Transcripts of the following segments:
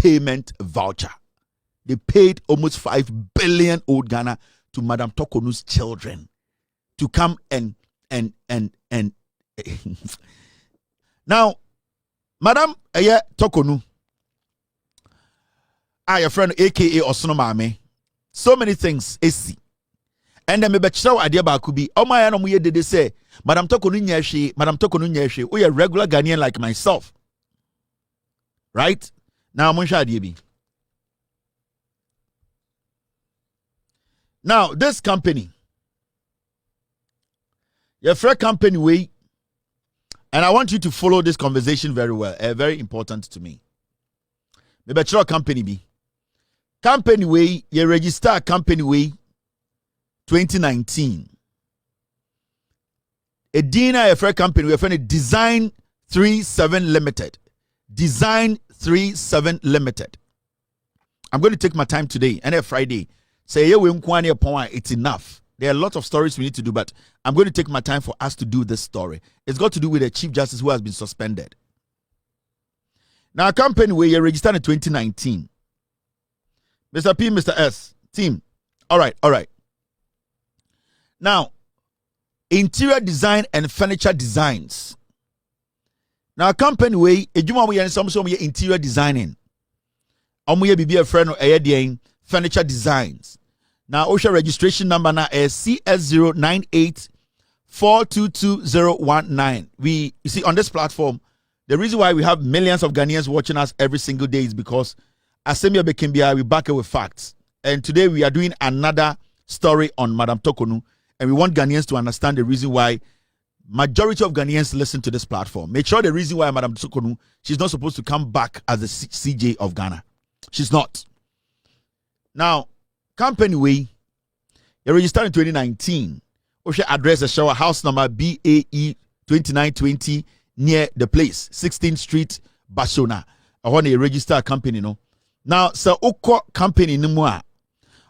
payment voucher. They paid almost 5 billion old Ghana to Madam Torkornoo's children to come and now, Madam Torkornoo, your friend aka Osono Mame, so many things AC. And then me betchra idea ba kubi. O my no ye did say, Madam Torkornoo nyehwe, we a regular Ghanaian like myself. Right? Now Munsha Adiebi. Now, this company, your friend company way, and I want you to follow this conversation very well. Very important to me. The bachelor company be. Company way, you register company way 2019. A Dina your friend company, we friend Design 37 Limited. Design 37 Limited. I'm going to take my time today and a Friday. Say it's enough. There are a lot of stories we need to do, but I'm going to take my time for us to do this story. It's got to do with a Chief Justice who has been suspended. Now, a company where you registered in 2019. Mr. P, Mr. S, team. All right. Now, interior design and furniture designs. Now, a company where you some interior designing. Be a friend of furniture designs. Now, OSHA registration number now is CS0984222019. You see, on this platform, the reason why we have millions of Ghanaians watching us every single day is because Asemia Bekimbia, we back it with facts. And today we are doing another story on Madam Torkornoo, and we want Ghanaians to understand the reason why majority of Ghanaians listen to this platform. Make sure the reason why Madam Torkornoo, she's not supposed to come back as the CJ of Ghana. She's not. Now, company way, you registered in 2019. Osha address a shower house number BAE 2920 near the place, 16th Street, Bashona. I want to register a company, no. Now, so Oko company no more.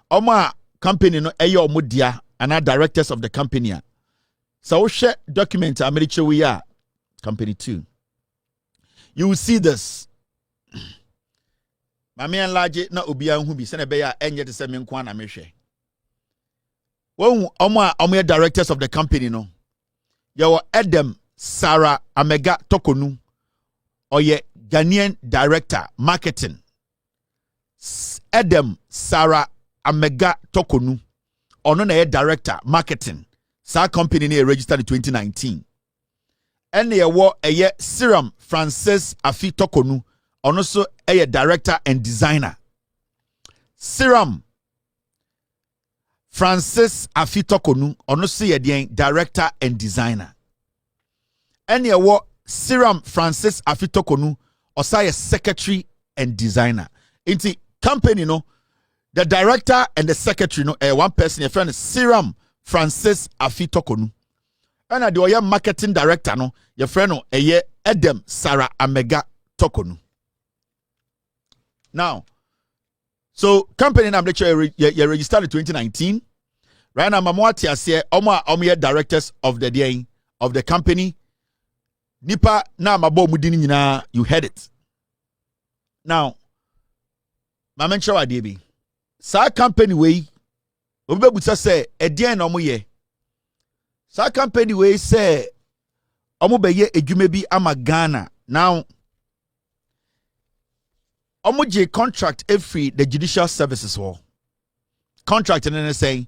Oma company no eyo mudia and our directors of the company. So Osha document America we are company 2. You will see this. Mami enlarge na obia hu bi se na be ya enye de se me nko na mehwe. Wo omo directors of the company no. Yo Adam Sarah Amega Torkornoo oye Ghanaian director marketing. Adam Sarah Amega Torkornoo ono na director marketing. Sa company na registered in 2019. Ene ye wo eye Serum Francis Afi Torkornoo and also a director and designer. Serum Francis Afi Torkornoo, and also a director and designer. And you what Serum Francis Afi Torkornoo, also a secretary and designer. In the company, no, the director and the secretary, no, one person, your friend, Serum Francis Afi Torkornoo. And the marketing director, no, your friend, no, Adam Sarah Amega Torkornoo. Now, so company name you registered in 2019. Right now, Mamwati ase omo directors of the company. Nipa na mabo mudini nyina, you heard it. Now, Mamencha wa debi. Sa company way obebusa say edien na omo ye. Sa company way say omo be ye edwuma bi ama Ghana. Now, Omoje contract every the judicial services war. Contract and then say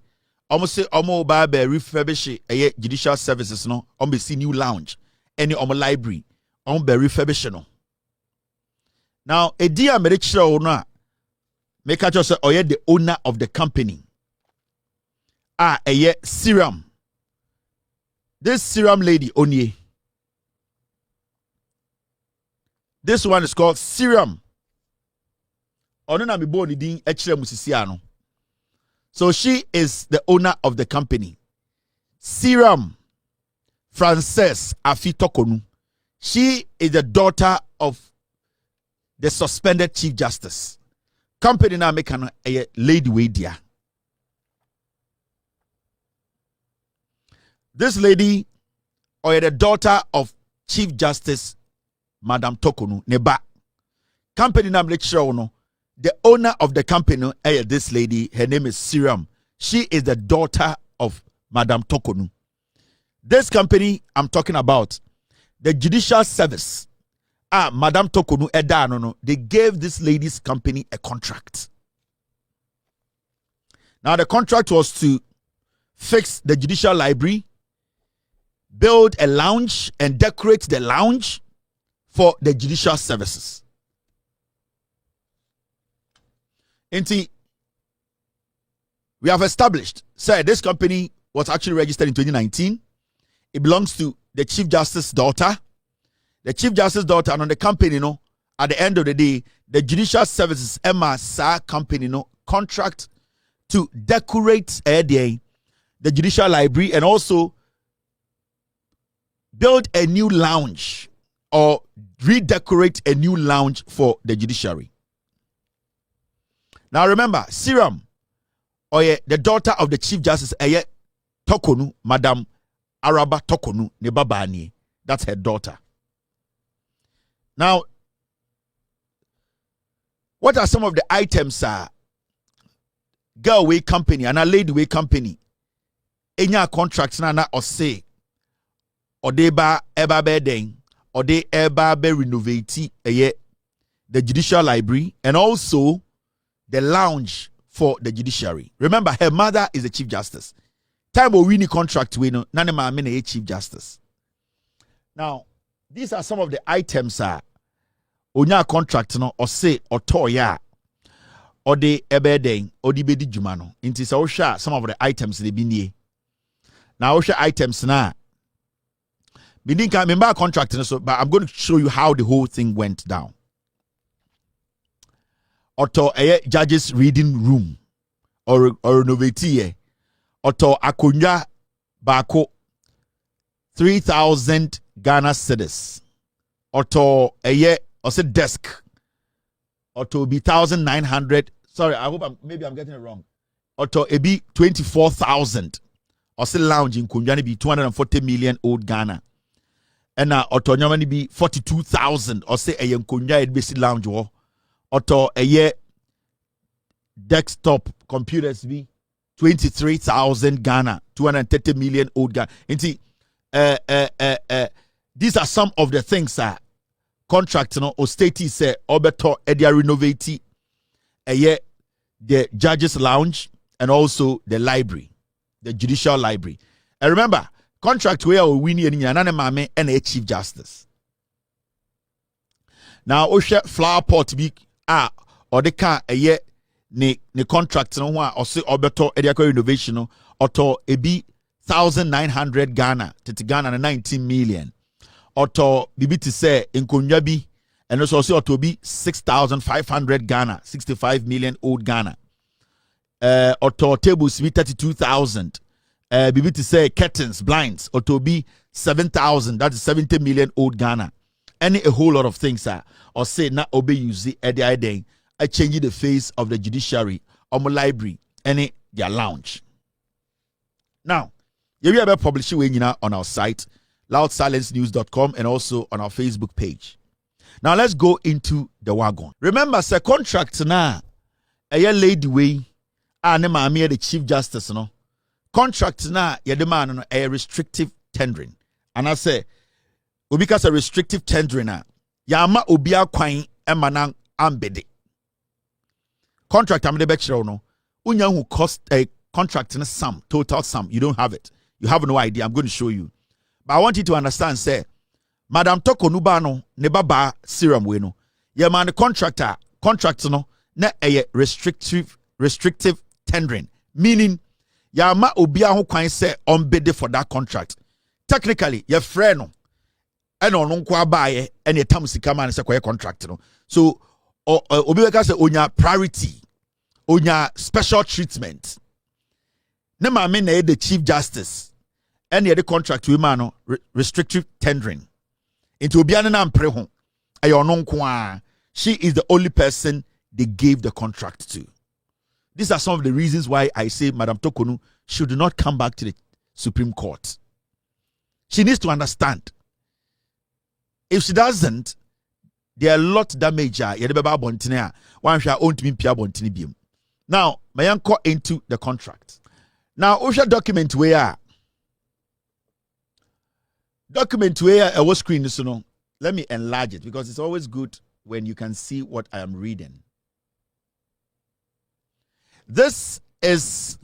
almost say omo ba be refurbish a judicial services no on see new lounge any omo library on be refurbish no. Now a dear medical owner make a just say oye the owner of the company. A Serum. This Serum lady onye. This one is called Serum. So she is the owner of the company. Serum Frances Afi Torkornoo. She is the daughter of the suspended Chief Justice. Company now make a lady way dear. This lady or the daughter of Chief Justice Madam Torkornoo Neba. Company now make sure no. the owner of the company, this lady, her name is Siram. She is the daughter of Madam Torkornoo. This company I'm talking about, the judicial service, Madam Torkornoo, they gave this lady's company a contract. Now the contract was to fix the judicial library, build a lounge and decorate the lounge for the judicial services. We have established, this company was actually registered in 2019. It belongs to the Chief Justice's daughter. The Chief Justice's daughter, and on the company, at the end of the day, the Judicial Services MSA company, contract to decorate the Judicial Library and also build a new lounge or redecorate a new lounge for the judiciary. Now remember, Siram, the daughter of the Chief Justice, Torkornoo, Madam Araba Torkornoo, Nebabani. That's her daughter. Now, what are some of the items? Girl way company and a lady way company. Enya contracts na or say or they ba eba bedeng or they eba be renovate the judicial library and also the lounge for the judiciary. Remember, her mother is the Chief Justice. Time we win contract we no nane ma me Chief Justice. Now, these are some of the items onya contract no or say or toya or the ebedeng or the bedi jumano. Inti sa osha some of the items they be nie. Now osha items na. Bidin can remember contract so, but I'm going to show you how the whole thing went down. Oto judges reading room or renovate oto akonya bako 3,000 Ghana cedis. Oto or say desk. Oto be 1,900. Sorry, I hope maybe I'm getting it wrong. Oto be 24,000. Or say lounge in Kunjani be 240 million old Ghana. And now oto nyamani be 42,000. Or say a Kunja it be lounge war. Oto desktop computers be 23,000 Ghana, 230 million old Ghana. These are some of the things contract or state say obeto edia renovate the judges lounge and also the library, the judicial library. And remember, contract where we win and a Chief Justice. Now osha flower pot be or the car ne contract no one or say obeto edia renovation or to ebi 1,900 Ghana to Ghana 19 million. Oto bibi to say in Kunjabi and also to be 6,500 Ghana, 65 million old Ghana. Oto tables be 32,000. Bibi to say curtains, blinds, or to be 7,000, that is 70 million old Ghana. Any a whole lot of things or say not obey you see at the idea. I change the face of the judiciary or my library, any their lounge. Now, you will be publishing on our site, loudsilencenews.com, and also on our Facebook page. Now let's go into the wagon. Remember, say contract na a lady way and the Chief Justice no contract na ye demand a restrictive tendering. And I say because a restrictive tendering na yama obia kwan emanang ambede. Contract I'm the betcher no unya who cost a contract in a sum, total sum. You don't have it. You have no idea. I'm going to show you. But I want you to understand, say, Madam Torkornoo bano ne baba Siram we no. Ye man the contract no na a restrictive tendering. Meaning ya ma obia ho kwan say on bid for that contract. Technically, your friend no and on nkwa baye and your tam sika man say contract no. So obi ka say onya priority, onya special treatment. Ne ma me na the Chief Justice and the contract we man restrictive tendering. Into obiane na mpre ho. Ayo no she is the only person they gave the contract to. These are some of the reasons why I say Madam Torkornoo should not come back to the Supreme Court. She needs to understand. If she doesn't, there are a lot damage. Yede beba bontene a wan hwa ontimi pia bontene biem. Now, may I go into the contract. Now, OSHA document where a was screen so no. Let me enlarge it because it's always good when you can see what I am reading. This is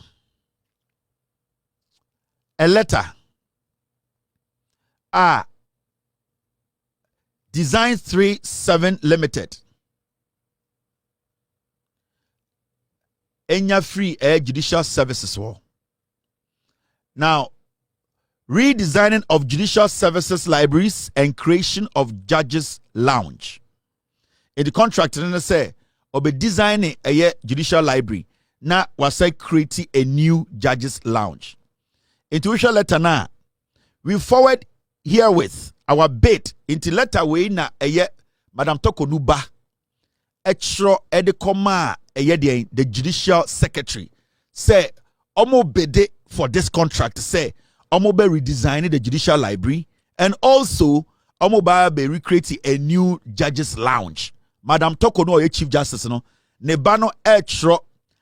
a letter. Design 37 Limited. Enya free judicial services war. Now, redesigning of judicial services libraries and creation of judges lounge. In the contract, say, obe designing a judicial library. Now, was say creating a new judges lounge. Intuition letter now. We forward herewith our bid into letter way na Madam Torkornoo ba. Extra edekoma the judicial secretary say omo bede for this contract say omo be redesigning the judicial library and also omo be recreating a new judges lounge. Madam Torkornoo chief justice no ne ba no extra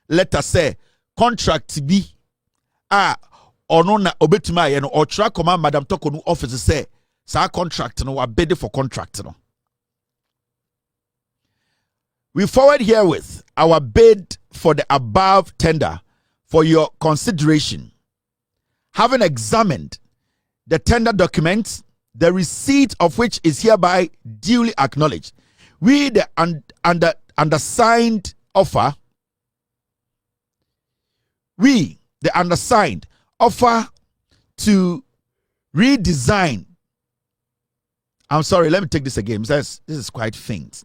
letter say contract bi ono na obetuma ye no otra command Madam Torkornoo office say sa contract no wa bid for contract no. We forward herewith our bid for the above tender for your consideration. Having examined the tender documents, the receipt of which is hereby duly acknowledged, we the undersigned offer to redesign. I'm sorry, let me take this again. This is quite faint.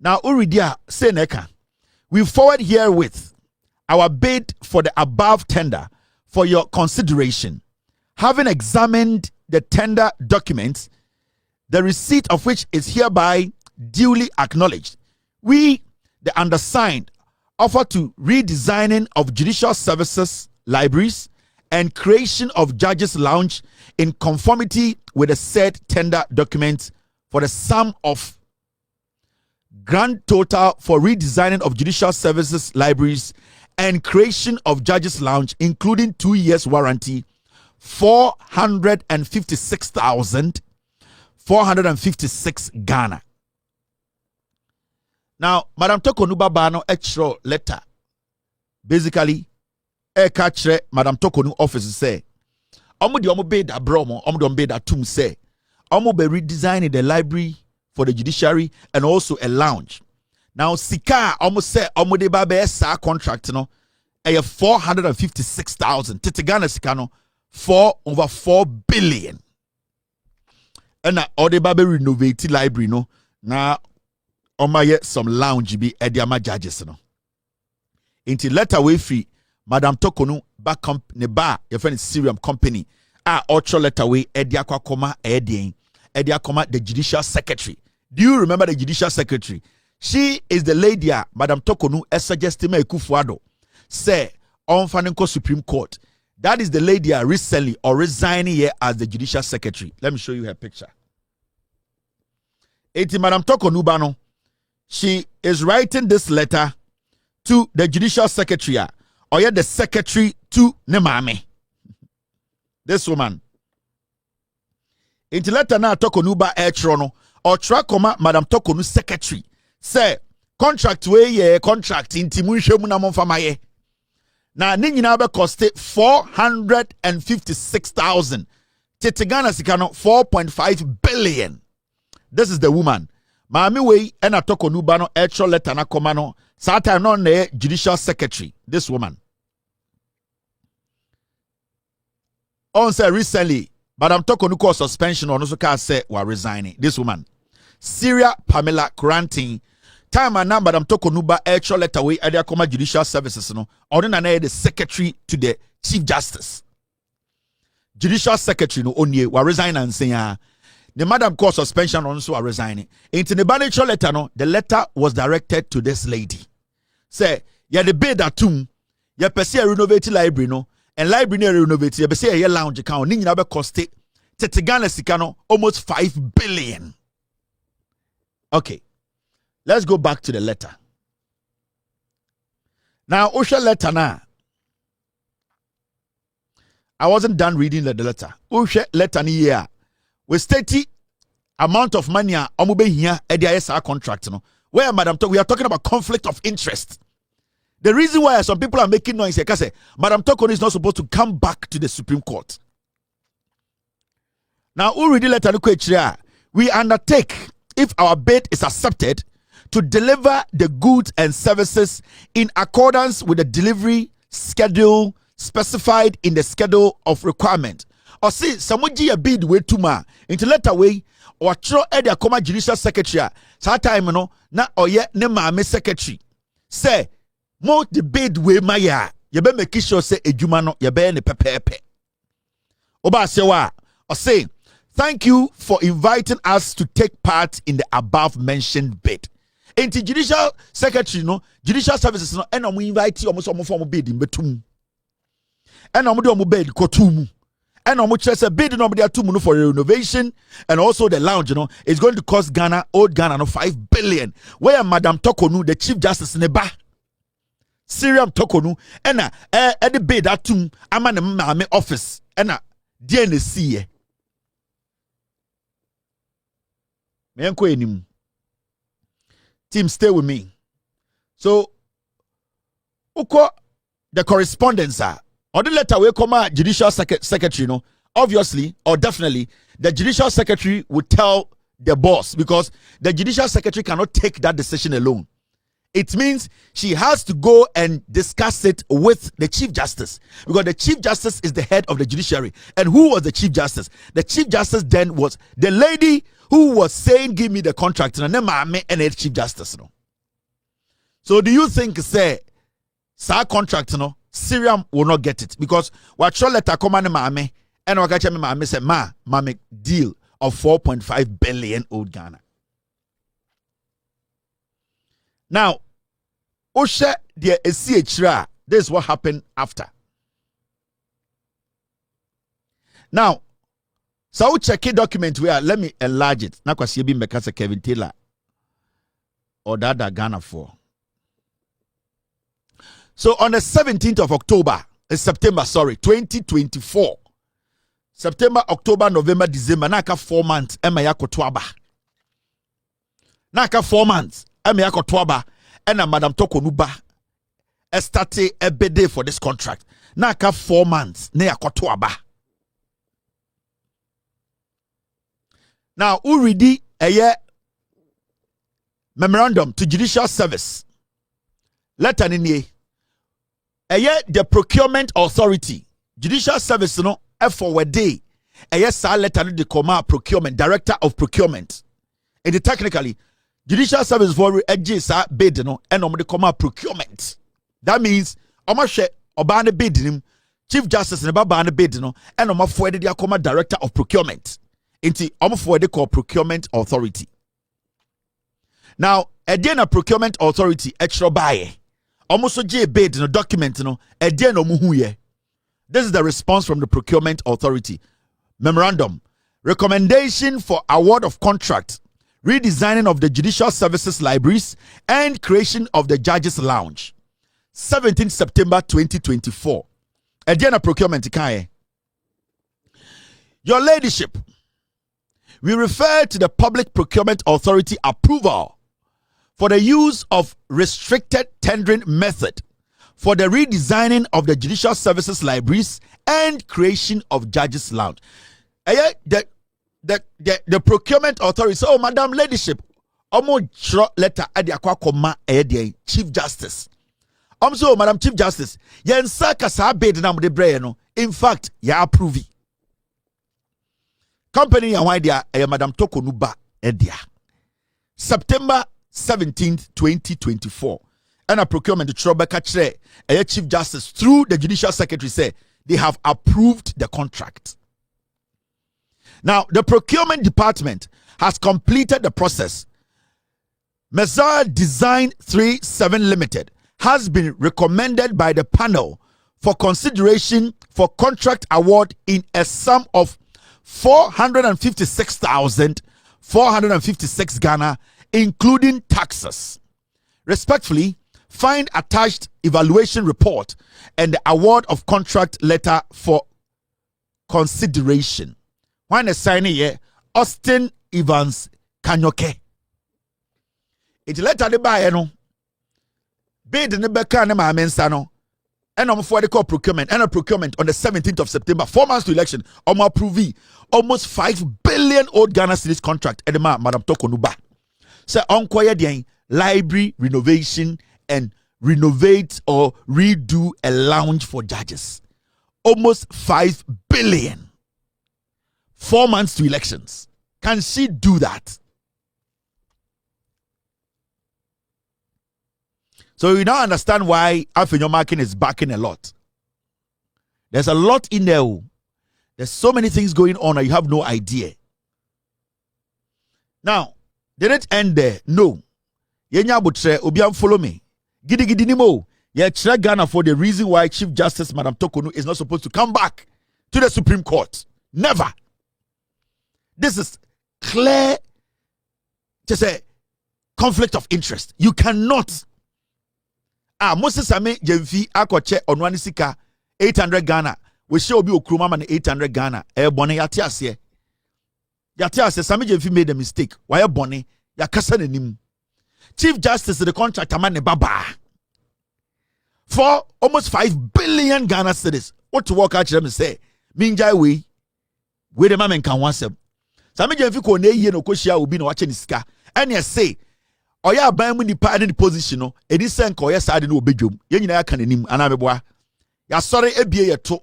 Now, Uridia Seneka, we forward herewith our bid for the above tender for your consideration. Having examined the tender documents, the receipt of which is hereby duly acknowledged, we, the undersigned, offer to redesigning of judicial services libraries and creation of judges lounge in conformity with the said tender documents for the sum of grand total for redesigning of judicial services libraries and creation of judges lounge, including 2 years warranty, 456,456 Ghana. Now, Madam Torkornoo baba no extra letter. Basically, catch Madam Torkornoo office say, omo di omo be da bromo, omo don be da tum say, omo be redesigning the library for the judiciary and also a lounge. Now, Sika almost say almost the sa contract no, 456,000. Titigana Sika no, over 4 billion. And now all the baby renovate library no. Now, omaye some lounge be ediama judges no. Into letter way free, Madam Torkornoo back company bar your friend Syrian company. Ultra letter way ediakwa koma edien. Ediakoma the judicial secretary. Do you remember the judicial secretary? She is the lady Madam Torkornoo suggested me Kufuado say on Fanenko Supreme Court. That is the lady recently or resigning here as the judicial secretary. Let me show you her picture. Eti Madam Torkornoo bano. She is writing this letter to the judicial secretary or yet the secretary to Nemame. This woman. Eti letter na Torkornoo ba etrono or trakoma Madam Torkornoo secretary say contract we contract inti munhwemu na monfama ye na ne nyina be cost 456,000 Titigana sikano 4.5 billion. This is the woman. Maami we ena Torkornoo ba no extra letter na koma no saa time no na judicial secretary. This woman on say recently Madam Torkornoo call suspension on also can say we are resigning. This woman Syria Pamela Quarantine time and now Madam Torkornoo ba extra letter way edia koma judicial services no or na the secretary to the chief justice. Judicial secretary no onye we resign and say the madam call suspension on also are resigning. Into the extra letter no the letter was directed to this lady. Say ya the bid atum ya pese renovate library no and library renovate ya pese ya lounge account ni nyina be cost Titigana sika no almost 5 billion. Okay, Let's go back to the letter. Now, Osha letter now. I wasn't done reading the letter. Osha letter ni here. We state amount of money omube here at the ISR contract. No? Where Madam Talk, we are talking about conflict of interest. The reason why some people are making noise here, because Madam Torkornoo is not supposed to come back to the Supreme Court. Now, who read the letter? We undertake, if our bid is accepted, to deliver the goods and services in accordance with the delivery schedule specified in the schedule of requirement. Or see, someone a bid way too ma into letter way or throw a comma judicial secretary. Sa time no na oye ne maame secretary. Say mo the bid way maya. You be make sure say ejuma no you be ne pepepe. Oba say wa or say thank you for inviting us to take part in the above mentioned bid. Enti judicial secretary no judicial services no and we invite you almost form bid in betum. And omo bid kotum. And omo say bid no be atu for renovation and also the lounge, is going to cost old Ghana no 5 billion. Where Madam Torkornoo, the Chief Justice neba Siriam Torkornoo and the bid atum ama ne maame office and DNC me enko enim. Team, stay with me. So, uko the correspondence or the letter will come out judicial secretary, obviously or definitely the judicial secretary would tell the boss because the judicial secretary cannot take that decision alone. It means she has to go and discuss it with the Chief Justice because the Chief Justice is the head of the judiciary. And who was the Chief Justice? The Chief Justice then was the lady who was saying, give me the contract, and then the Chief Justice. So do you think, say, sa contract, Syriam will not get it? Because what shall letter come on mame, and what catch me say, mame deal of 4.5 billion old Ghana. Now, Osha the SCHRA, this is what happened after. Now, so check a document where let me enlarge it. Now, because you've been because Kevin Taylor or that Ghana for. So on the 17th of October, September, 2024. September, October, November, December, naka 4 months, ema yako twaba. Naka 4 months, ema yako twaba, and Madam Torkornoo ba estate ebede for this contract. Naka 4 months, ne yako twaba. Now, uridi a memorandum to judicial service. Letter ni the procurement authority. Judicial service no forward day. Sa letter no de coma procurement, director of procurement. And technically, judicial service for sa bid no and de coma procurement. That means omashe obane bid him, Chief Justice ne ba bid no and forward de coma director of procurement. Inti for the call procurement authority. Now, a procurement authority extra buy. Almost J bid in a document, muhuye. This is the response from the procurement authority. Memorandum. Recommendation for award of contract, redesigning of the judicial services libraries, and creation of the judges lounge. 17 September 2024. A procurement ikaye. Your ladyship. We refer to the Public Procurement Authority approval for the use of restricted tendering method for the redesigning of the judicial services libraries and creation of judges lounge. The procurement authority. So, Madam Ladyship, letter Chief Justice. So, Madam Chief Justice, in fact, ya approve. Company and why they are Madam Torkornoo ba edia. September 17th, 2024. And a procurement to Trobeka a Chief Justice through the Judicial Secretary say they have approved the contract. Now, the procurement department has completed the process. Messiah Design 37 Limited has been recommended by the panel for consideration for contract award in a sum of 456,456 Ghana including taxes. Respectfully, find attached evaluation report and the award of contract letter for consideration. When the signing here, Austin Evans Kanyoke. It letter the buy no. Bid in the beka na ma mensa no. And for the call procurement and a procurement on the 17th of September, 4 months to election. Approve almost 5 billion old Ghana cedis contract. And Madam Torkornoo ba. So unquire the library renovation and renovate or redo a lounge for judges. Almost 5 billion. 4 months to elections. Can she do that? So you now understand why Alpha Marking is backing a lot. There's a lot in there. There's so many things going on and you have no idea. Now, did it end there? No. Yenya butre obiam follow me. Gidi gidi nimo. Ye chere Ghana for the reason why Chief Justice Madam Torkornoo is not supposed to come back to the Supreme Court. Never. This is clear, just a conflict of interest. You cannot. Moses Ame Jemfi akoche onwani sika 800 Ghana. We show obi okruma man 800 Ghana. Bone yate ase. Yate ase Sami Jemfi made a mistake. Why bone? Ya kasa nanim. Chief Justice the contract man ne baba. For almost 5 billion Ghana cedis. What to work out them say? Minjai we the man can wansem. Sami Jemfi ko ne ye no koshia obi no wache ni sika. And you say oya ban mu nipa ne position no edi sen ko oya sade no obedwom ye nyina ya kananim ana meboa ya sori ebie ye to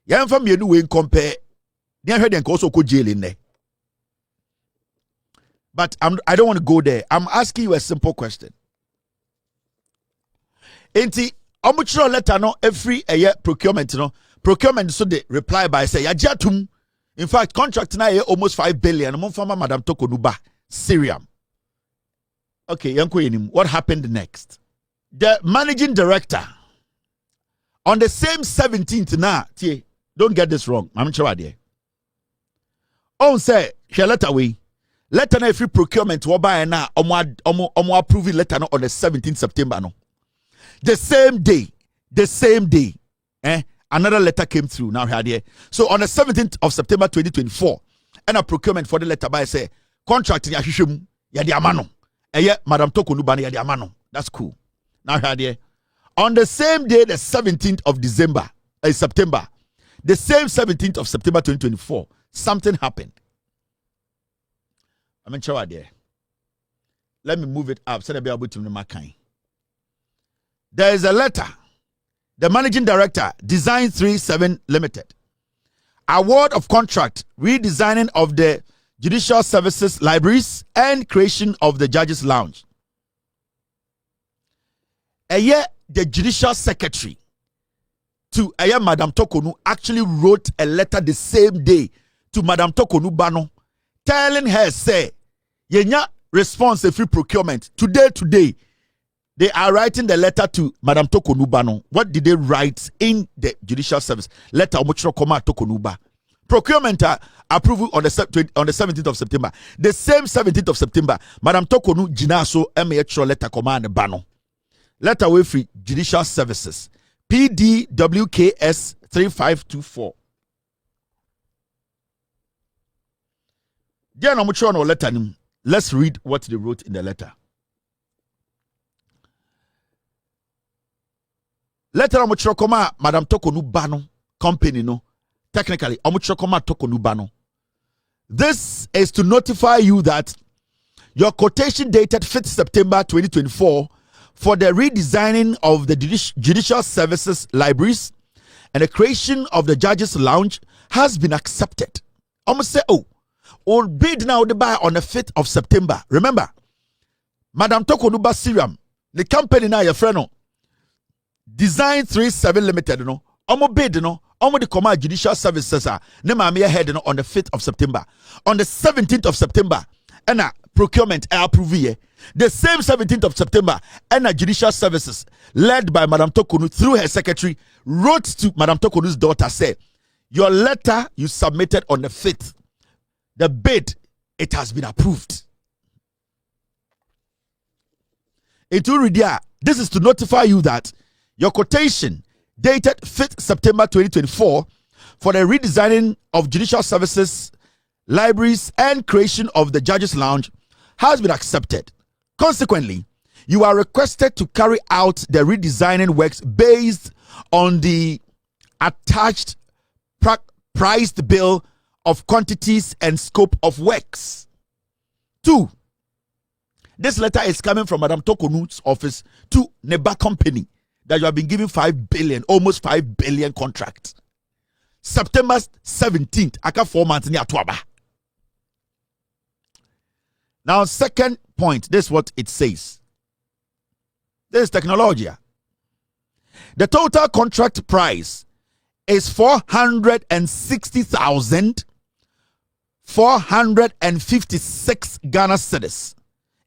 ye mfa mienu we compare ne hwe den ko so ko jail in there. But I don't want to go there. I'm asking you a simple question. Enti omuchiro letter no every procurement no procurement so they reply by say ya jatum. In fact, contract na almost 5 billion. Madam Torkornoo ba Syriam. Okay, what happened next? The managing director on the same 17th now, don't get this wrong. I'm sure idea. On say, she letter away. Letter na free procurement by na omo approve letter no on the 17th September no. The same day, another letter came through now here. So on the 17th of September 2024, and a procurement for the letter by say contract ya hwehwem ya di amano. Madam Torkornoo ban ya di amano. That's cool. Now here on the same day, the 17th of September, the same 17th of September 2024, something happened. I'm in trouble there. Let me move it up. There is a letter. The managing director, Design 37 Limited. Award of contract, redesigning of the Judicial Services Libraries and creation of the Judges Lounge. The Judicial Secretary to Madam Torkornoo actually wrote a letter the same day to Madam Torkornoo Bano, telling her, say, yenya response a free procurement. Today, they are writing the letter to Madam Torkornoo Bano. What did they write in the Judicial Service? Letter Omochiro Koma Torkornoo Ba. Procurement approval on the 17th of September. The same 17th of September, Madam Torkornoo Jinaso MHR letter command Bano. Letter away free Judicial Services. PDWKS 3524. Let's read what they wrote in the letter. Letter Omochiro Madam Torkornoo Bano company no. Technically, Torkornoo Bano. This is to notify you that your quotation dated 5th September 2024 for the redesigning of the Judicial Services Libraries and the creation of the Judges Lounge has been accepted. Almost say, we'll bid now the buy on the 5th of September. Remember, Madam Torkornoo Ba Syriam, the company now your friend, Design 37 Limited, no, bid, no. The command Judicial Services on the 5th of September. On the 17th of September, and procurement approve the same 17th of September, and Judicial Services led by Madam Torkornoo through her secretary wrote to Madam Torkornoo's daughter, say, your letter you submitted on the 5th, the bid, it has been approved. This is to notify you that your quotation dated 5th September 2024 for the redesigning of judicial services, libraries, and creation of the Judges Lounge has been accepted. Consequently, you are requested to carry out the redesigning works based on the attached priced bill of quantities and scope of works. 2. This letter is coming from Madam Torkornoo's office to Neba Company that you have been given 5 billion, almost 5 billion contract. September 17th, aka 4 months near Tuaba. Now, second point, this is what it says. This is technology. The total contract price is 460,456 Ghana cedis,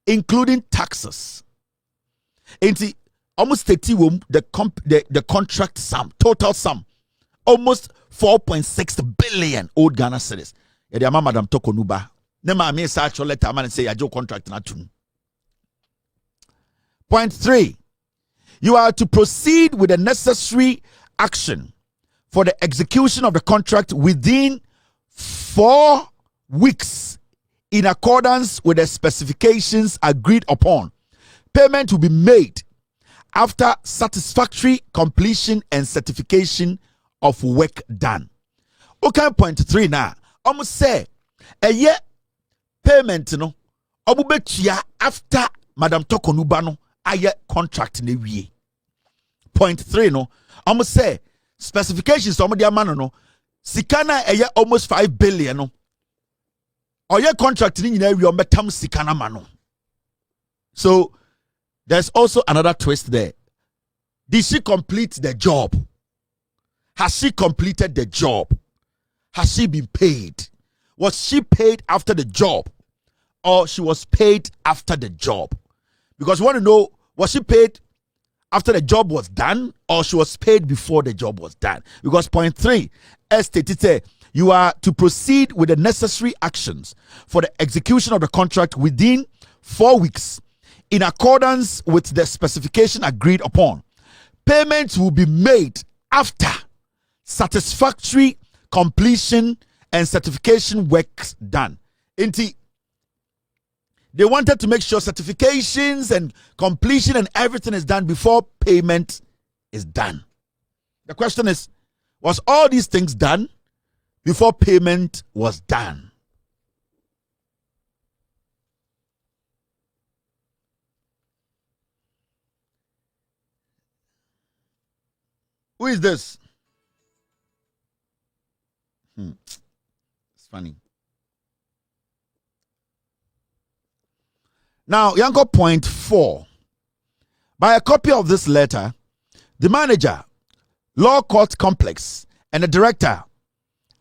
including taxes. Into almost 30 the contract sum, total sum, almost 4.6 billion old Ghana cedis. Yeah, Madam Torkornoo. Nema me search letter man say your contract na tun. Point 3. You are to proceed with the necessary action for the execution of the contract within 4 weeks in accordance with the specifications agreed upon. Payment will be made after satisfactory completion and certification of work done. Okay, point 3 now. Almost say a year payment no obubetua after Madam Torkornoo no aye contract na wie. Point 3 no almost say specifications some dia man no sikana eye almost 5 billion no oye contract ni nyina wie ometam sikana mano. So there's also another twist there. Did she complete the job? Has she completed the job? Has she been paid? Was she paid after the job? Or she was paid after the job? Because we want to know, was she paid after the job was done? Or she was paid before the job was done? Because point 3, as stated, you are to proceed with the necessary actions for the execution of the contract within 4 weeks in accordance with the specification agreed upon. Payments will be made after satisfactory completion and certification works done. They wanted to make sure certifications and completion and everything is done before payment is done. The question is, was all these things done before payment was done? Who is this? It's funny. Now, Yanko point 4. By a copy of this letter, the manager, Law Court Complex, and the director,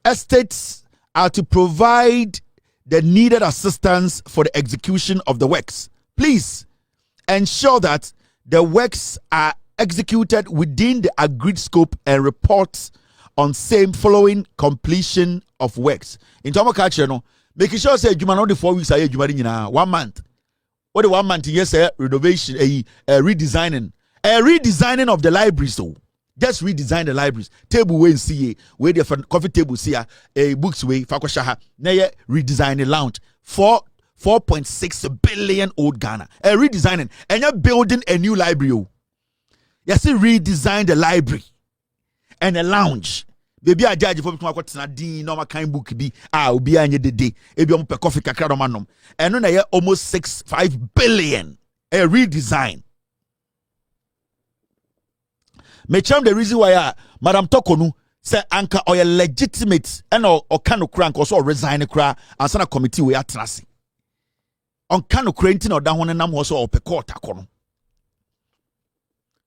estates are to provide the needed assistance for the execution of the works. Please ensure that the works are executed within the agreed scope and reports on same following completion of works. In terms of culture, no, making sure say you not the 4 weeks are you 1 month. What the 1 month yes, renovation, redesigning of the libraries. So just redesign the libraries. Table way see where the coffee table see books way fakoshaha. Now redesign the lounge 4.6 billion old Ghana. Redesigning and you're building a new library. Yes, redesign the library and a lounge. Baby, I judge for me to din normal kind book be obi anye dede ebi on pe coffee kakra no manom and no na almost 5 billion a redesign. Me cham the reason why Madam Torkornoo say anka or legitimate and or kano kra nko so resign kra ansana committee we atrase on kano kra nti na oda ho nam ho so o pe court akono.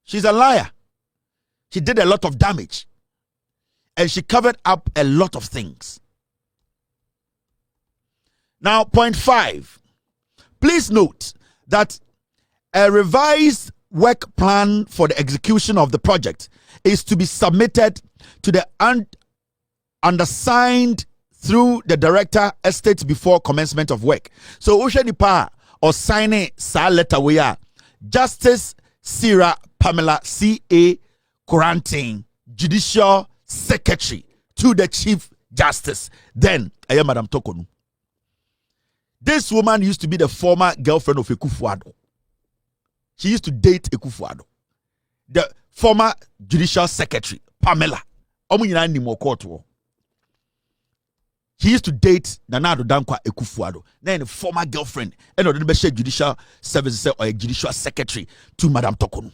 She's a liar. She did a lot of damage. And she covered up a lot of things. Now, point 5. Please note that a revised work plan for the execution of the project is to be submitted to the undersigned through the director estate before commencement of work. So, Ushanipa or signing sa letter we are Justice Sarah Pamela C.A. Quarantine, Judicial Secretary to the Chief Justice. Then, I am Madam Torkornoo. This woman used to be the former girlfriend of Ekufuado. She used to date Ekufuado. The former Judicial Secretary, Pamela. He used to date Nanado Dankwa Ekufuado. Then a former girlfriend. And the Judicial Services or a Judicial Secretary to Madam Torkornoo.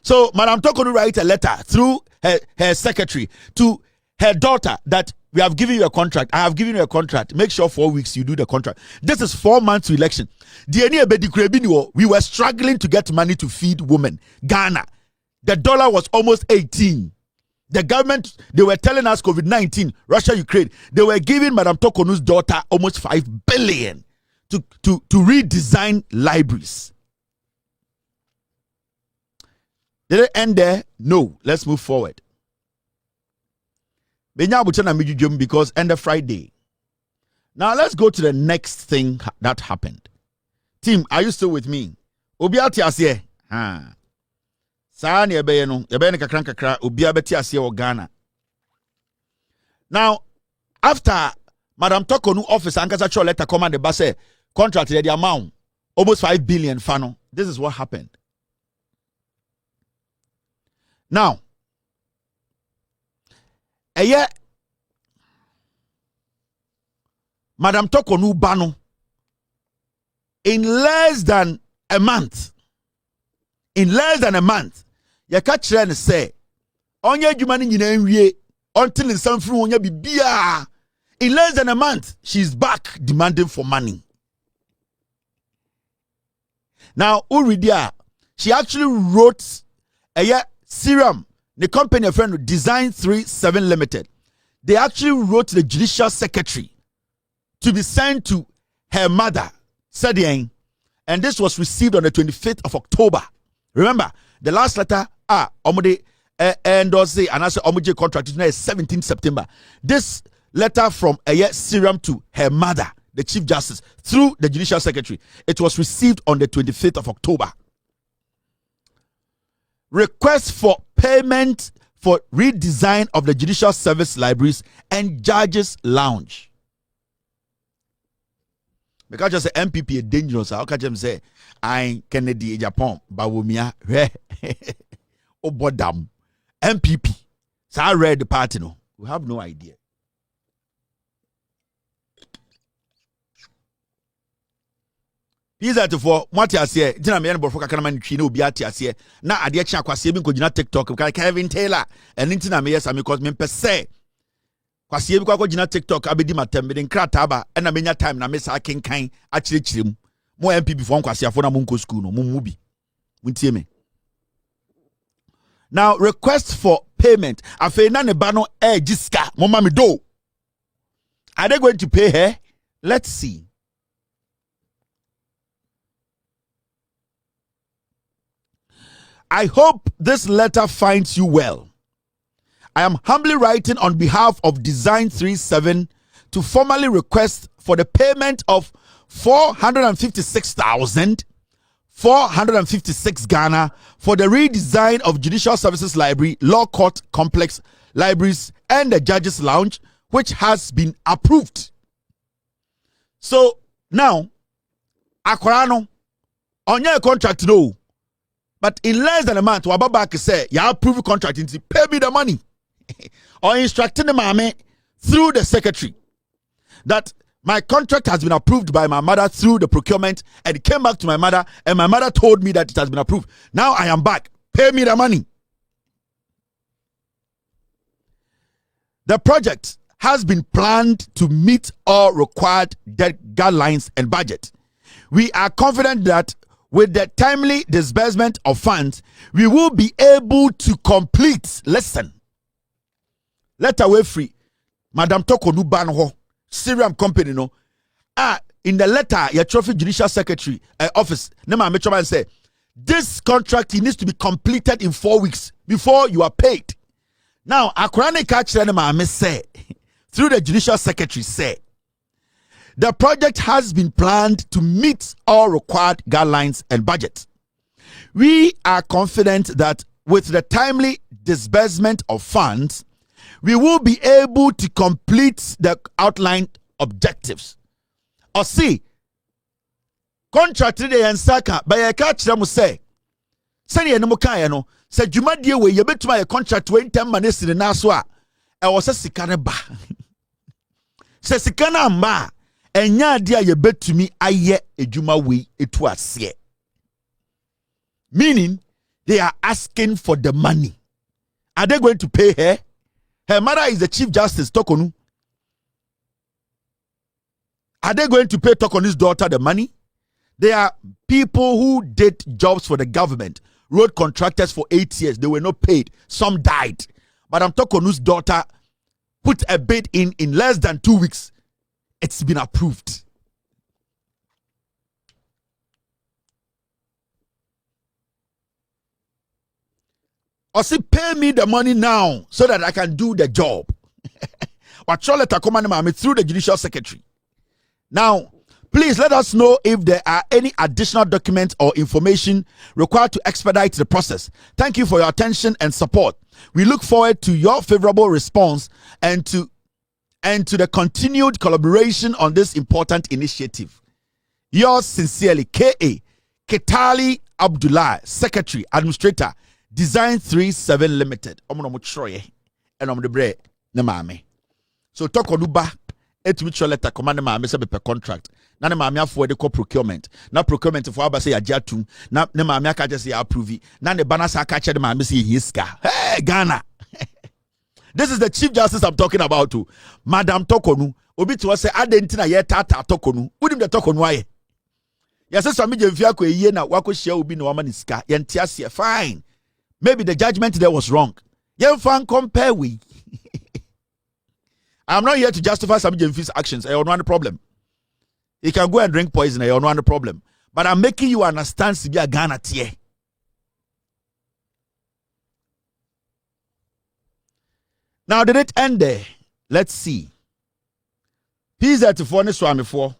So Madam Torkornoo writes a letter through her secretary to her daughter that we have given you a contract. I have given you a contract. Make sure 4 weeks you do the contract. This is 4 months to election. We were struggling to get money to feed women. Ghana. The dollar was almost 18. The government, they were telling us COVID-19, Russia, Ukraine. They were giving Madam Torkornoo's daughter almost 5 billion to redesign libraries. Did it end there? No. Let's move forward. Because end of Friday. Now let's go to the next thing that happened. Team, are you still with me? Obiati asye. Sa ni ebe no, ebe ni kakra obia beti asye o Ghana. Now, after Madam Torkornoo office ankasa cho letter command the base contract the amount almost 5 billion fano. This is what happened. Now, Madam Torkornoo bano in less than a month, you catch her and say, "Onye jumani nyina nwie until in some fruit onye bibia." In less than a month, she's back demanding for money. Now, Uridia, she actually wrote a serum. The company, a friend, Design 37 Limited. They actually wrote the Judicial Secretary to be sent to her mother, Cedis, and this was received on the 25th of October. Remember, the last letter, Omode endorse and also Omoje contract is 17th September. This letter from a serum to her mother, the Chief Justice, through the Judicial Secretary, it was received on the 25th of October. Request for payment for redesign of the Judicial Service Libraries and Judges Lounge. Because just the MPP is dangerous. How can you say, I Kennedy Japan, Bawumia, Obodam, MPP. So I read the party, no. We have no idea. He's at for what you say. Dina me anbo foka kana man twi na obi ate ase na ade kya kwase bi ko gina TikTok ka Kevin Taylor and ntina me yes am because me pese kwase bi ko gina TikTok abedi matem be nkrata ba na menya time na me sa kenkan a kirikirem mo MPP fo kwase afo na mo nko school no mo mu bi muntie me. Now request for payment afi na ne ba no giska mo ma me do. Are they going to pay her? Let's see. I hope this letter finds you well. I am humbly writing on behalf of Design 37 to formally request for the payment of 456,456 Ghana for the redesign of Judicial Services Library, Law Court Complex Libraries, and the Judges Lounge, which has been approved. So now, Akwarano, on your contract, no. But in less than a month, Wababaki say, "You approve the contract, pay me the money," or instructing the mame through the secretary that my contract has been approved by my mother through the procurement, and it came back to my mother, and my mother told me that it has been approved. Now I am back. Pay me the money. The project has been planned to meet all required guidelines and budget. We are confident that with the timely disbursement of funds, we will be able to complete. Listen. Letter way free. Madam Torkornoo Banho, Syrian company, no. In the letter, your trophy Judicial Secretary office, Nema Metroman say, this contract needs to be completed in 4 weeks before you are paid. Now, Akurani catch Nema say, through the Judicial Secretary say, The project has been planned to meet all required guidelines and budget. We are confident that with the timely disbursement of funds, we will be able to complete the outlined objectives. Or see, contract today and Saka by a catch them say, Send ye no mukayano, said Jumadia way you bet to my contract 20 minutes in the Naswa. I was a sikana ba. Says sikana ma. And ya dear you bet to me I ye a juma way it was ye. Meaning they are asking for the money. Are they going to pay her? Her mother is the Chief Justice Torkornoo. Are they going to pay Torkornoo's daughter the money? There are people who did jobs for the government, road contractors for 8 years. They were not paid. Some died. Madam Torkornoo's daughter put a bid in less than 2 weeks. It's been approved. Or say, pay me the money now so that I can do the job. But your letter come on through the judicial secretary. Now, please let us know if there are any additional documents or information required to expedite the process. Thank you for your attention and support. We look forward to your favorable response and to the continued collaboration on this important initiative. Yours sincerely, K.A. Ketali Abdullah, Secretary, Administrator, Design 37 Limited. So Torkornoo ba which letter command maame say per contract. Na ne maame afo de procurement. Na procurement for aba say ajatum. Na ne maame aka just say approve. Na ne bana sa aka che de maame say yiska. Hey Ghana. This is the Chief Justice I'm talking about too. Madam Torkornoo. Obi to say adentina ye tata Torkornoo. Udim the Torkornoo aye. Yes, some me jemfia ko eye na wako share obi no ama niska. Ye ntia fine. Maybe the judgment there was wrong. Yen fan compare we. I'm not here to justify some Jemfi's actions. I don't want the problem. He can go and drink poison. I don't want the problem. But I'm making you understand to be a Ghana tier. Now, did it end there? Let's see. Pizza to phone Swami for.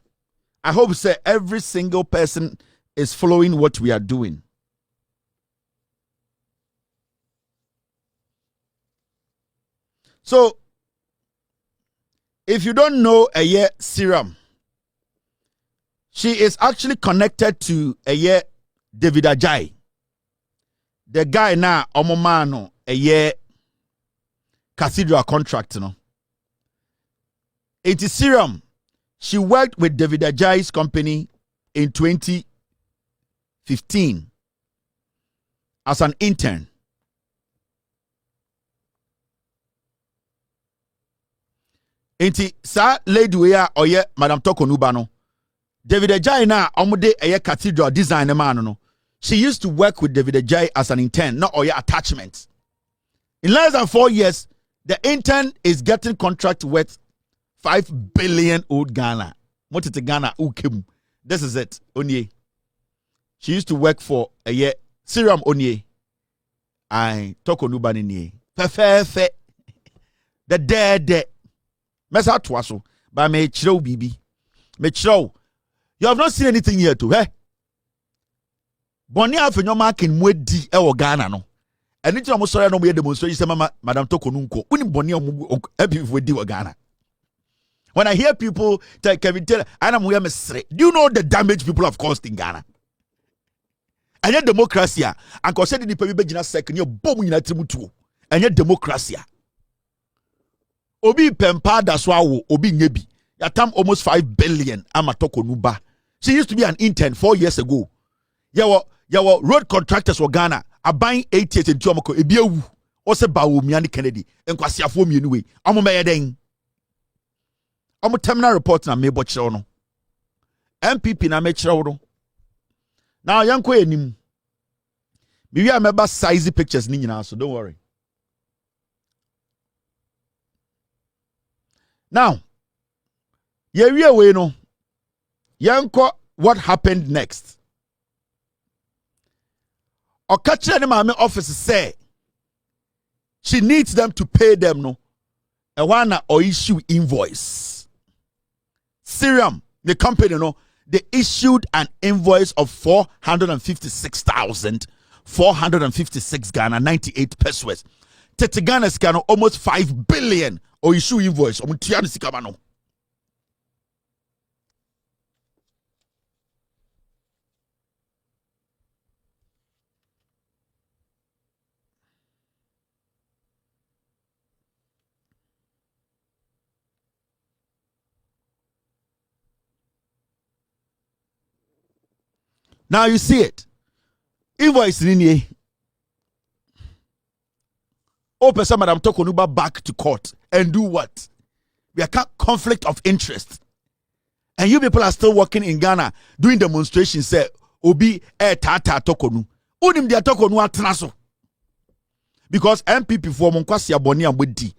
I hope say every single person is following what we are doing. So, if you don't know a year Serum, she is actually connected to a year David Ajay. The guy now omomano a year cathedral contract, no. It is Serum. She worked with David Ajay's company in 2015 as an intern. Enti sa lady we are oye Madam Torkornoo ba no. David Ajay na omude eye cathedral design man no. She used to work with David Ajay as an intern, not oye attachment. In less than 4 years, the intern is getting contract worth 5 billion old Ghana. What is the Ghana ukem? This is it. Onye. She used to work for a year. Serum Onye. I Torkornoo ba ni. Fe. The dead. Mesa twaso ba me chiro bibi. Me chiro. You have not seen anything here too, eh? Boni afenyo marking mwedi e wo Ghana no. Eni ti omo sori no mo ye demonstration say mama Madam Torkornoo nko. Uni boni omo people di wo Ghana. When I hear people tell Kevin Taylor, do you know the damage people have caused in Ghana? And yet democracy, and consider the people be second, you bomb in a trimutu. And yet democracy. Obi Pempa Daswawo, Obi Nyebi. Yatam almost 5 billion. Ama Torkornoo ba. She used to be an intern 4 years ago. Yawa road contractors for Ghana are buying 8 years in Chomoko. Ebiawu. Ose bawo miani Kennedy. Enkwasi afo mi anyway. Amo meyeden. Amo terminal report na mebo chiro no. MPP na me chiro no. Now yanko enim. Maybe I remember size pictures ni nyina so don't worry. Now, we no. Yanko, what happened next? Okachi and my office say she needs them to pay them no. A one or issue invoice. Serum The company, they issued an invoice of 456,456 Ghana 98 pesos. Tete Ghana scan almost 5 billion or issue invoice. Now you see it. Invoice in here. Person Madam Torkornoo back to court and do what? We are conflict of interest. And you people are still working in Ghana doing demonstrations. Say, Obi tata Torkornoo. Unim dia Torkornoo atraso. Because MPP for Monkwasi Aboni and Wedi.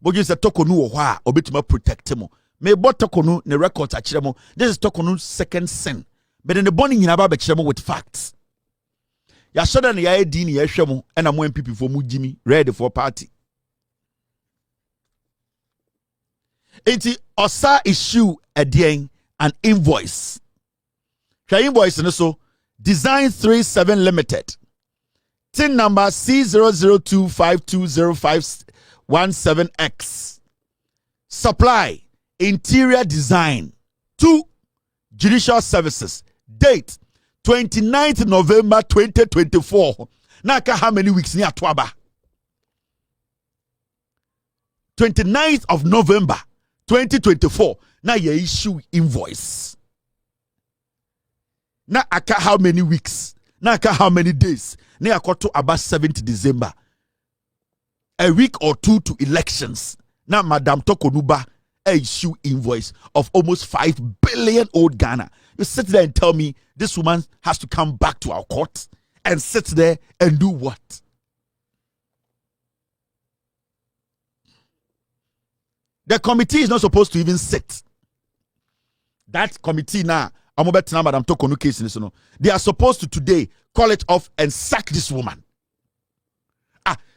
But you say Torkornoo wa obi to protect him. May bot Torkornoo ne records achiremo. This is Torkornoo's second sin. But in the bonding in Araba with facts. Ya shoda na ya di ni ya hwemo and am MPP for mu Jimmy ready for party. Enti osa issue an invoice. Ka invoice no so Design 37 Limited. TIN number C002520517X. Supply interior design to Judicial Services. Date 29th November 2024. Naka how many weeks near Twaba? 29th of November 2024. Now you issue invoice. Now aka how many weeks? Now aka how many days? Now I to about 7th December. A week or two to elections. Now Madam Torkornoo issue invoice of almost 5 billion old Ghana. You sit there and tell me this woman has to come back to our court and sit there and do what? The committee is not supposed to even sit. That committee now, I'm about to Madam Torkornoo case in this. They are supposed to today call it off and sack this woman.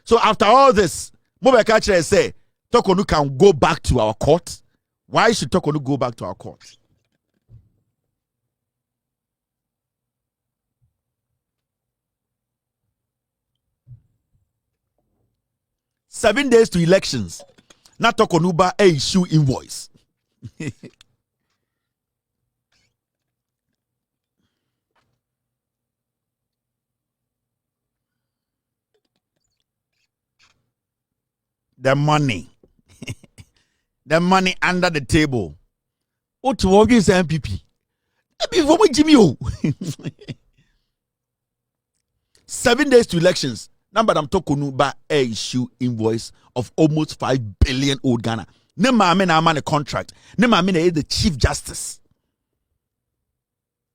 So after all this, Mobile say Torkornoo can go back to our court. Why should Torkornoo go back to our court? Seven days to elections. Not Torkornoo issue invoice. The money. The money under the table. What to work is MPP? Before we Jimmy. 7 days to elections. Number I'm Torkornoo issue invoice of almost 5 billion old Ghana. Nema amena a contract. Nema amena the Chief Justice.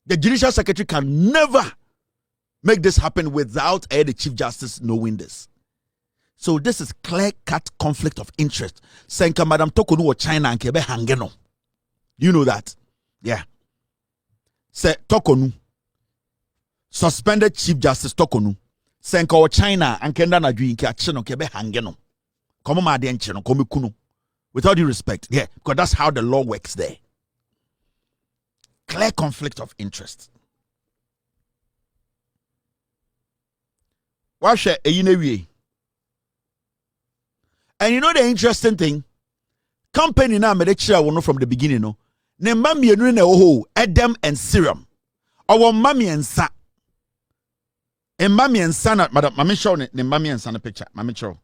The Judicial Secretary can never make this happen without the Chief Justice knowing this. So this is clear-cut conflict of interest. Senka Madam Torkornoo or China and kebe hangeno. You know that? Yeah. Say Torkornoo. Suspended Chief Justice Torkornoo. Senka or China and kenda na dwi nke acheno kebe hangeno. Komo ma de ncheno komo kuno. With all due respect. Yeah, because that's how the law works there. Clear conflict of interest. Washe eyinewie. And you know the interesting thing? Company now made a chair from the beginning, no. Ne mami enune oho Edem and Serum. Our mami and sa. And mami and son, madam, mami show ne mami and son a picture. Mami show.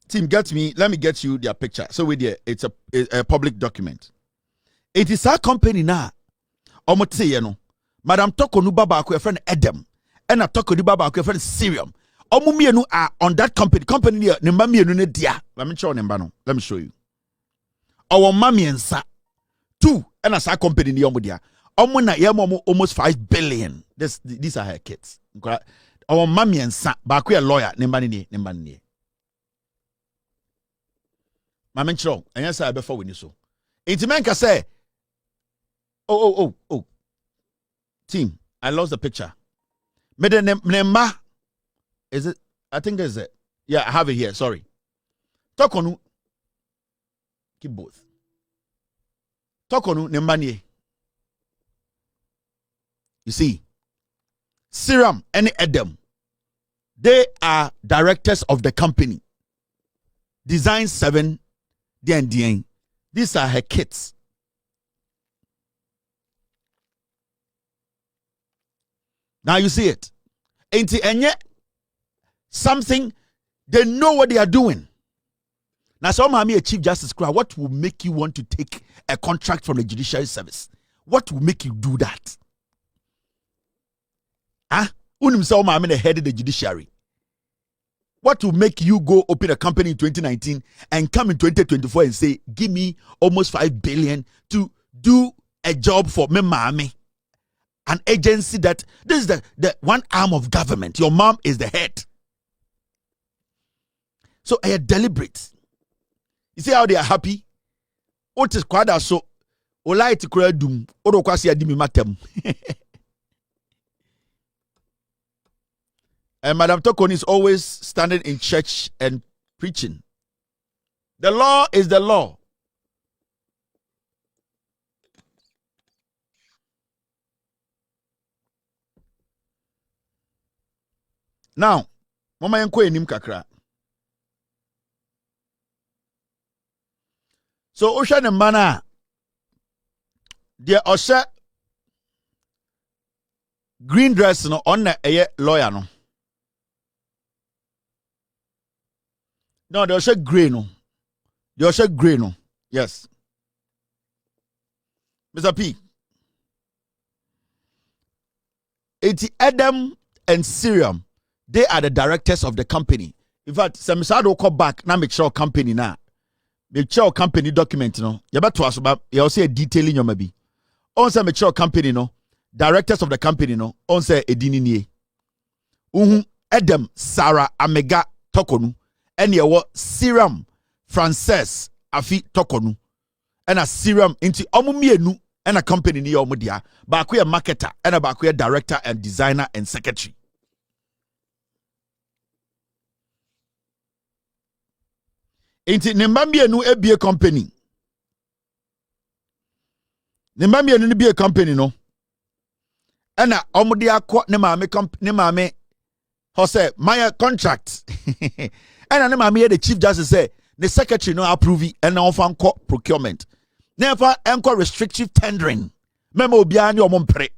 Team, get me. Let me get you their picture. So with you, it's a public document. It is our company now. Omote ye no. Madam Torkornoo baba ko friend Edem. And a Torkornoo baba ko friend Serum. Omumienu are on that company. Company ne mamienu ne dia. Let me show no. Let me show you. Our mami and sa. Two. And as a company ni omu dia. Omu na yemo almost 5 billion. These are her kids. Our mami and sa. Baku a lawyer. Nembani ni. Mami show. And yes, I before we knew so. Intimenka say. Oh. Team. I lost the picture. Mede nemma. Is it? I think there's it. Yeah, I have it here. Sorry. Torkornoo. Keep both. Torkornoo ne mbanie. You see, Serum and Edem, they are directors of the company. Design 7, DNDN. These are her kids. Now you see it. Ain't it? And yet, something, they know what they are doing. Now, so I'm a Chief Justice, what will make you want to take a contract from the judiciary service? What will make you do that? Unim say I'm the head of the judiciary. What will make you go open a company in 2019 and come in 2024 and say, give me almost 5 billion to do a job for me, mommy? An agency that, this is the one arm of government. Your mom is the head. So I am deliberate. You see how they are happy? What is quite so? Olai to create doom. Odo kwasi adimi matem. And Madam Torkornoo is always standing in church and preaching. The law is the law. Now, mama yenko enim kakra. So Osha ne mana dear Osha green dress no on a lawyer no. No, they Osha grey no. They Osha grey no. Yes. Mr. P. It's Adam and Serum. They are the directors of the company. In fact, some sado call back now make sure company now. Make sure company document no. You better ask about you also a detailing your maybe. On say make sure company no. Directors of the company no. On say edini nie. Adam Sarah Amega Torkornoo. And you what Serum Frances Afi Torkornoo. And a Serum into omumienu and a company ni omudia. Ba a marketer and a bakuya director and designer and secretary. Inti Nimbambienu ebie company. Nimbambienu ni be a company no. And a omudia kwa ne mame hose my contract. And I am the Chief Justice say the secretary no approve it and now fan procurement. Never enco restrictive tendering. Memo biani omompre.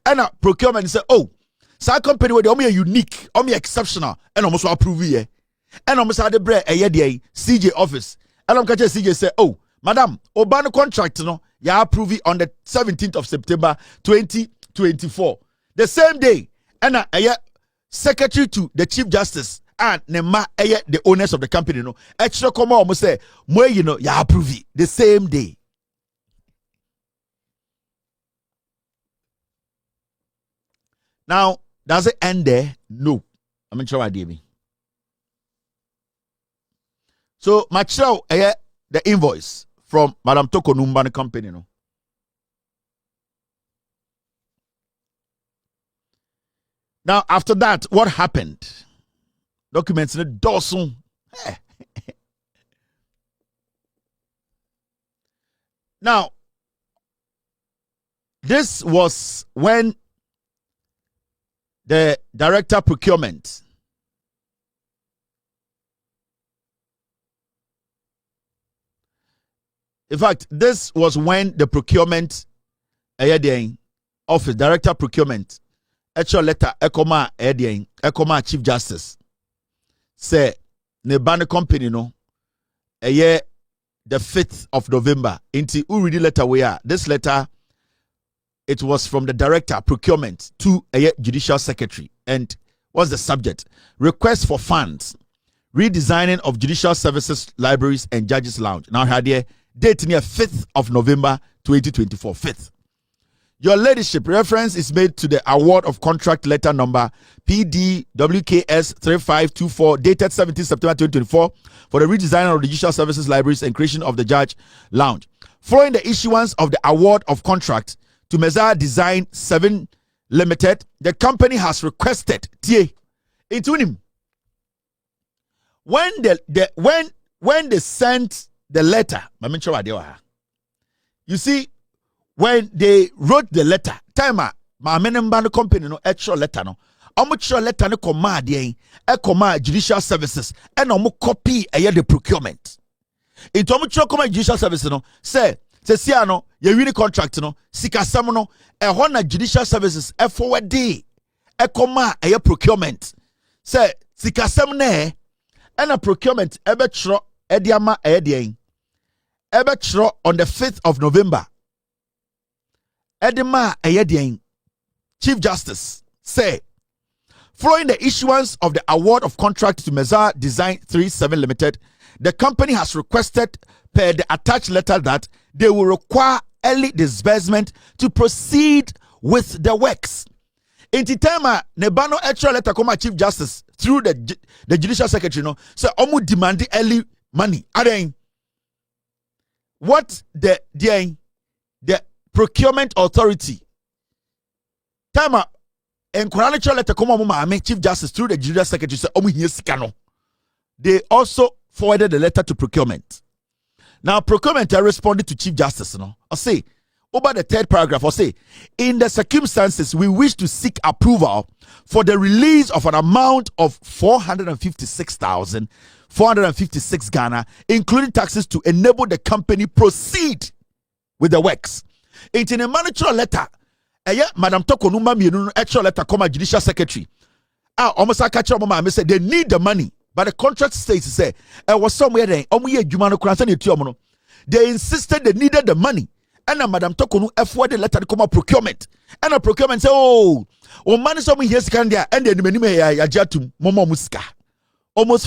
And a procurement say, oh, so company with the unique, exceptional, and almost approve it. And almost had the bread a year CJ office. And I'm catching CJ say, oh, madam, Obano contract no, ya approve it on the 17th of September 2024. The same day, and a secretary to the Chief Justice. And the owners of the company no extra come almost say more you know ya approve it the same day. Now does it end there? No. I'm sure I did me. So my show the invoice from Madam Torkornoo and company no. Now after that, what happened? Documents in the dorsum. Now, this was when the director procurement in fact, this was when the procurement office, director procurement, actual letter, Ekoma Chief Justice. Say ne ban company no a year the 5th of November into read letter we are this letter it was from the director procurement to a judicial secretary and what's the subject request for funds redesigning of judicial services libraries and judges lounge now had here date near 5th of November 2024 5th. Your ladyship reference is made to the award of contract letter number PDWKS 3524 dated 17 September 2024 for the redesign of the judicial services libraries and creation of the judge lounge. Following the issuance of the award of contract to Mezar Design 7 Limited, the company has requested when they sent the letter, you see when they wrote the letter, timer, my member company no extra letter no. Omo letter no command yen, command judicial services, and omo copy the procurement. It omo command judicial services no say no ye win contract no sikasam no na judicial services forward day command procurement. Say sikasam ne a procurement ebetro ediama yen ebetro on the 5th of November. Edema Ayedien, Chief Justice, say, following the issuance of the award of contract to Mezar Design 37 Limited, the company has requested per the attached letter that they will require early disbursement to proceed with the works. In the time, Nebano extra letter come Chief Justice through the Judicial Secretary, no, so omu demanding early money. Again, what the procurement authority time encourage letter come on Chief Justice through the Judicial Secretary say they also forwarded the letter to procurement. Now procurement responded to Chief Justice or say over the third paragraph or say in the circumstances we wish to seek approval for the release of an amount of 456,456 Ghana including taxes to enable the company proceed with the works. In a mandatory letter, Madam Torkornoo mienu extra letter come Judicial Secretary. Almost I catch up mama say they need the money, but the contract states say was somewhere there. They insisted they needed the money, and Madam Torkornoo forwarded the letter to come out procurement, and the procurement say, "Oh, money somewhere here can there, and then the Momo Muska almost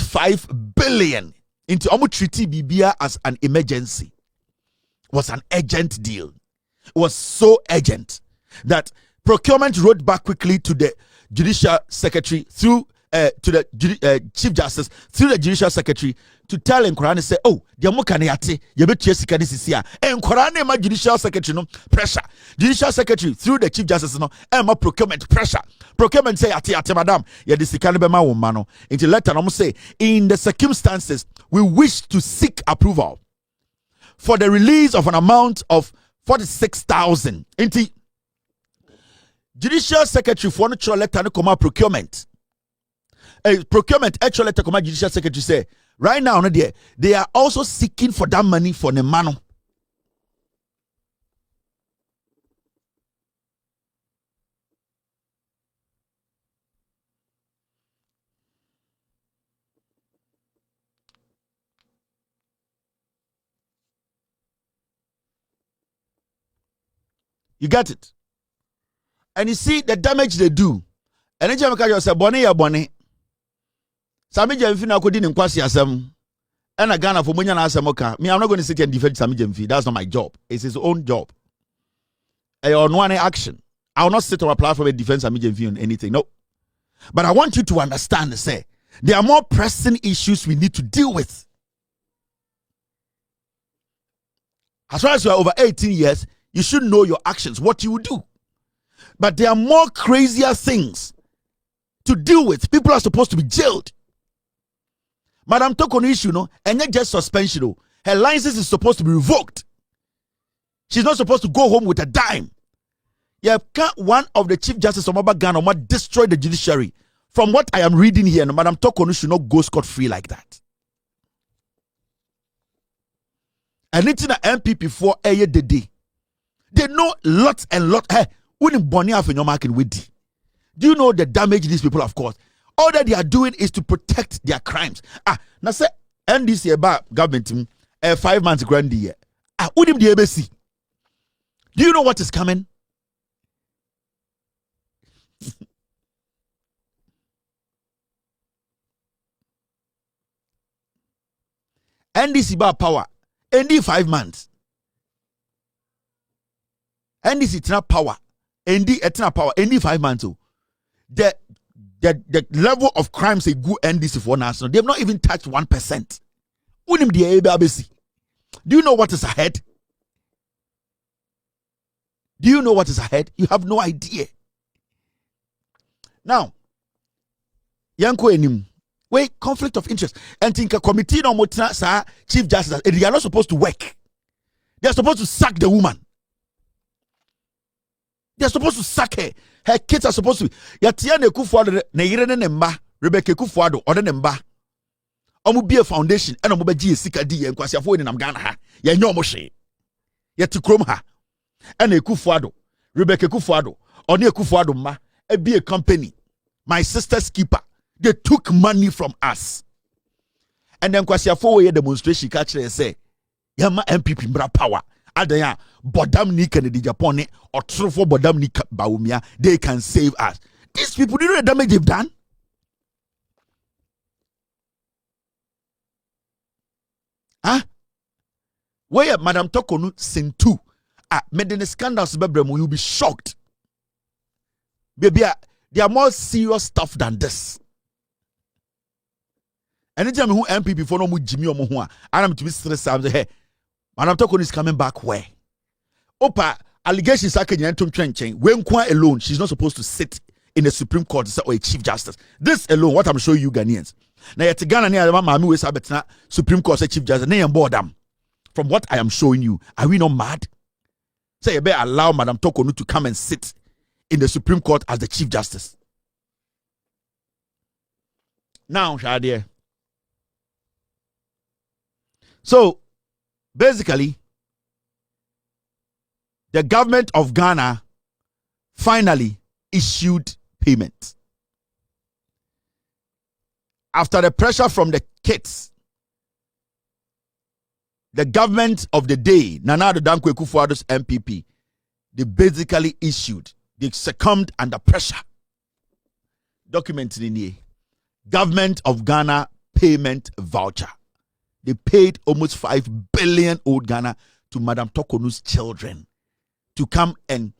5 billion into almost treaty BBA as an emergency." Was an urgent deal. It was so urgent that procurement wrote back quickly to the Judicial Secretary through to the Chief Justice through the Judicial Secretary to tell Nkorane say, oh, the Mokaniate, you bet Jessica this is here. And Nkorane ma Judicial Secretary no pressure. Judicial Secretary through the Chief Justice no and ma procurement pressure. Procurement say ate madam, ya this can be ma woman no. Into letter no say in the circumstances we wish to seek approval for the release of an amount of 46,000. Inti Judicial Secretary for no letter no come procurement. Procurement actual letter come Judicial Secretary say right now no they are also seeking for that money for the mano. You get it? And you see the damage they do. And then you say, Bonnie, ya Bonnie. Sami Jemfi na kodi nkwasi asem. And a Ghana for Munya na asemoka. Me, I'm not going to sit and defend Sami Jemfi. That's not my job. It's his own job. On one action. I will not sit on a platform and defend Sami Jemfi on anything. No. But I want you to understand, say, there are more pressing issues we need to deal with. As far as you are over 18 years, you should know your actions, what you will do. But there are more crazier things to deal with. People are supposed to be jailed. Madam Torkornoo issue, no, and not just suspension. Her license is supposed to be revoked. She's not supposed to go home with a dime. Yeah, can't one of the Chief Justice of Ghana destroy the judiciary? From what I am reading here, no, Madam Torkornoo should not go scot-free like that. And it's in the MPP for a day. They know lots and lots. Hey, wouldn't Bonnie have in your market with? Do you know the damage these people have caused? All that they are doing is to protect their crimes. Now say NDC about government 5 months grand year. Wouldn't the ABC? Do you know what is coming? NDC about power. ND 5 months. NDC it's not power. ND it's not power. ND 5 months. The level of crimes they go NDC for national. They have not even touched 1%. Do you know what is ahead? Do you know what is ahead? You have no idea. Now, Yanko enim. Wait, conflict of interest. And think a committee no mutna sa Chief Justice. They are not supposed to work. They're supposed to sack the woman. They're supposed to sack her. Her kids are supposed to. Yatiane Kufuado, Neirene Nemba, Rebecca Kufuado, or the Nemba. Omu be a foundation, and Omu G Sika D and Kwasiafo in Namgana. Ya no moshe. Yet to chrome her. And a Kufuado, Rebecca Kufuado, or near Kufuado ma, a be a company. My sister's keeper. They took money from us. And then Kwasiafo demonstration catch and say, Yama MPP mbra power. Adaya, Bodam ni Kennedy Japone, or Trufo Bodam ni Baumia, they can save us. These people, do you know the damage they've done? Huh? Where Madam Torkornoo sing two. Made the scandals, you'll be shocked. Baby, they are more serious stuff than this. Anytime who MPP for no mu Jimmy or Mohua, I'm to be stressed. I'm hey, Madam Torkornoo is coming back where? Opa, allegations are trenching. When Kwa alone, she's not supposed to sit in the Supreme Court or a Chief Justice. This alone, what I'm showing you Ghanaians. Now, yet Ghana near Mami Esaaba Supreme Court Chief Justice. Nay, board them. From what I am showing you, are we not mad? Say, you better allow Madam Torkornoo to come and sit in the Supreme Court as the Chief Justice. Now, Shadia. So, basically, the government of Ghana finally issued payment. After the pressure from the kids, the government of the day, Nana Addo Dankwa Akufo-Addo's MPP, they basically issued, they succumbed under pressure. Document in here. Government of Ghana payment voucher. They paid almost 5 billion old Ghana to Madam Torkornoo's children to come and